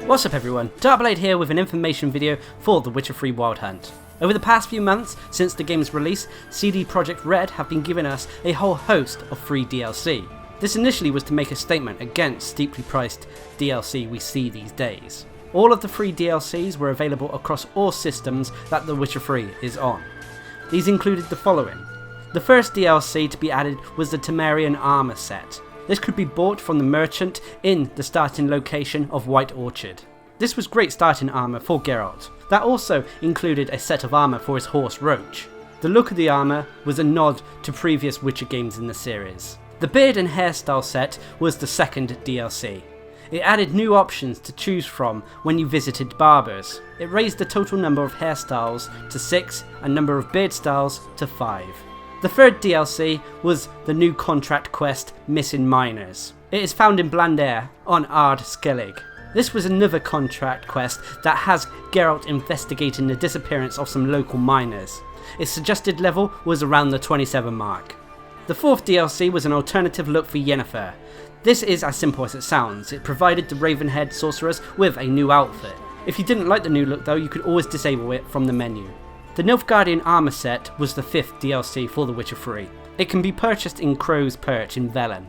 What's up everyone, Darcblade here with an information video for The Witcher 3 Wild Hunt. Over the past few months, since the game's release, CD Projekt Red have been giving us a whole host of free DLC. This initially was to make a statement against steeply priced DLC we see these days. All of the free DLCs were available across all systems that The Witcher 3 is on. These included the following. The first DLC to be added was the Temerian armor set. This could be bought from the merchant in the starting location of White Orchard. This was great starting armour for Geralt. That also included a set of armour for his horse Roach. The look of the armour was a nod to previous Witcher games in the series. The beard and hairstyle set was the second DLC. It added new options to choose from when you visited barbers. It raised the total number of hairstyles to 6 and number of beard styles to 5. The third DLC was the new contract quest Missing Miners. It is found in Blandair on Ard Skellig. This was another contract quest that has Geralt investigating the disappearance of some local miners. Its suggested level was around the 27 mark. The fourth DLC was an alternative look for Yennefer. This is as simple as it sounds. It provided the Ravenhead sorceress with a new outfit. If you didn't like the new look though, you could always disable it from the menu. The Nilfgaardian armor set was the fifth DLC for The Witcher 3. It can be purchased in Crow's Perch in Velen.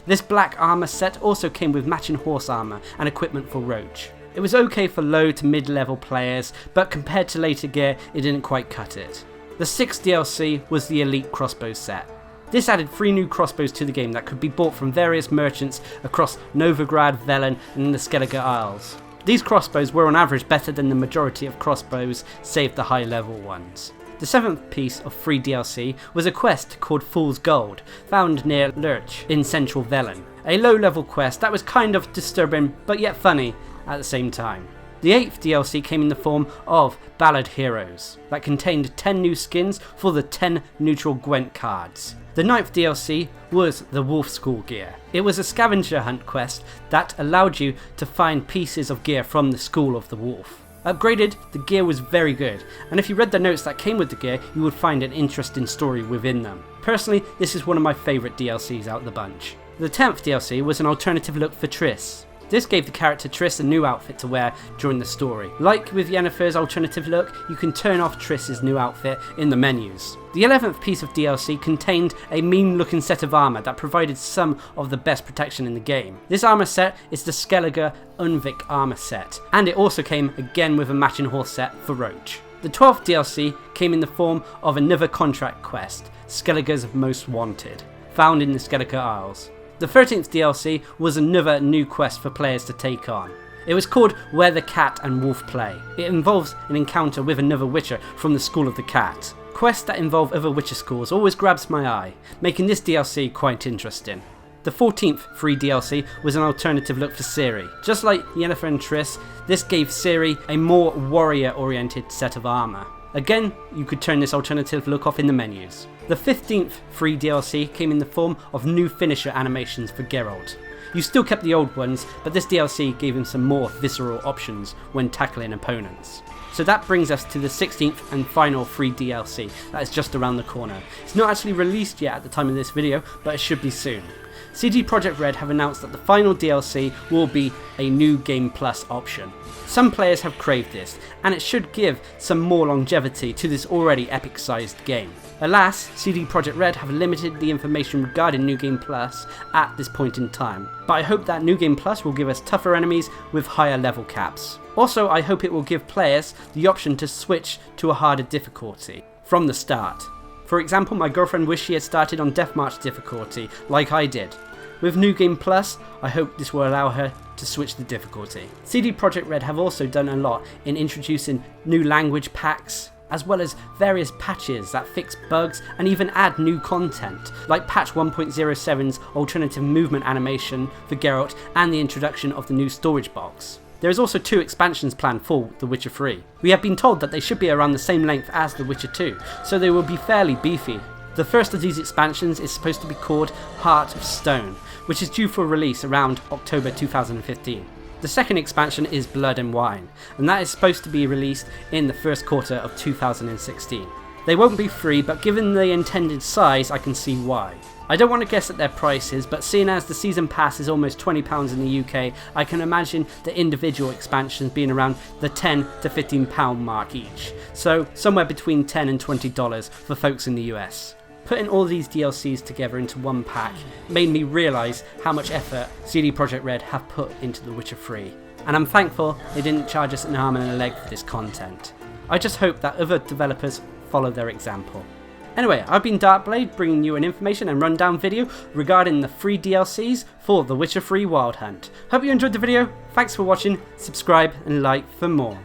This black armor set also came with matching horse armor and equipment for Roach. It was okay for low to mid-level players, but compared to later gear, it didn't quite cut it. The sixth DLC was the Elite Crossbow set. This added 3 new crossbows to the game that could be bought from various merchants across Novigrad, Velen and the Skellige Isles. These crossbows were on average better than the majority of crossbows, save the high level ones. The seventh piece of free DLC was a quest called Fool's Gold, found near Lurch in central Velen. A low level quest that was kind of disturbing but yet funny at the same time. The 8th DLC came in the form of Ballad Heroes, that contained 10 new skins for the 10 neutral Gwent cards. The 9th DLC was the Wolf School gear. It was a scavenger hunt quest that allowed you to find pieces of gear from the School of the Wolf. Upgraded, the gear was very good, and if you read the notes that came with the gear, you would find an interesting story within them. Personally, this is one of my favourite DLCs out of the bunch. The 10th DLC was an alternative look for Triss. This gave the character Triss a new outfit to wear during the story. Like with Yennefer's alternative look, you can turn off Triss's new outfit in the menus. The 11th piece of DLC contained a mean looking set of armour that provided some of the best protection in the game. This armour set is the Skellige Unvik armour set, and it also came again with a matching horse set for Roach. The 12th DLC came in the form of another contract quest, Skellige's Most Wanted, found in the Skellige Isles. The 13th DLC was another new quest for players to take on. It was called Where the Cat and Wolf Play. It involves an encounter with another Witcher from the School of the Cat. Quests that involve other Witcher schools always grabs my eye, making this DLC quite interesting. The 14th free DLC was an alternative look for Ciri. Just like Yennefer and Triss, this gave Ciri a more warrior-oriented set of armour. Again, you could turn this alternative look off in the menus. The 15th free DLC came in the form of new finisher animations for Geralt. You still kept the old ones, but this DLC gave him some more visceral options when tackling opponents. So that brings us to the 16th and final free DLC that is just around the corner. It's not actually released yet at the time of this video, but it should be soon. CD Projekt Red have announced that the final DLC will be a new Game Plus option. Some players have craved this, and it should give some more longevity to this already epic-sized game. Alas, CD Projekt Red have limited the information regarding New Game Plus at this point in time, but I hope that New Game Plus will give us tougher enemies with higher level caps. Also, I hope it will give players the option to switch to a harder difficulty from the start. For example, my girlfriend wished she had started on Deathmarch difficulty, like I did. With New Game Plus, I hope this will allow her to switch the difficulty. CD Projekt Red have also done a lot in introducing new language packs, as well as various patches that fix bugs and even add new content, like patch 1.07's alternative movement animation for Geralt and the introduction of the new storage box. There is also 2 expansions planned for The Witcher 3. We have been told that they should be around the same length as The Witcher 2, so they will be fairly beefy. The first of these expansions is supposed to be called Heart of Stone, which is due for release around October 2015. The second expansion is Blood and Wine, and that is supposed to be released in the first quarter of 2016. They won't be free, but given the intended size, I can see why. I don't want to guess at their prices, but seeing as the season pass is almost £20 in the UK, I can imagine the individual expansions being around the £10 to £15 mark each, so somewhere between $10 and $20 for folks in the US. Putting all these DLCs together into one pack made me realise how much effort CD Projekt Red have put into The Witcher 3, and I'm thankful they didn't charge us an arm and a leg for this content. I just hope that other developers follow their example. Anyway, I've been Darcblade, bringing you an information and rundown video regarding the free DLCs for The Witcher 3 Wild Hunt. Hope you enjoyed the video, thanks for watching, subscribe and like for more.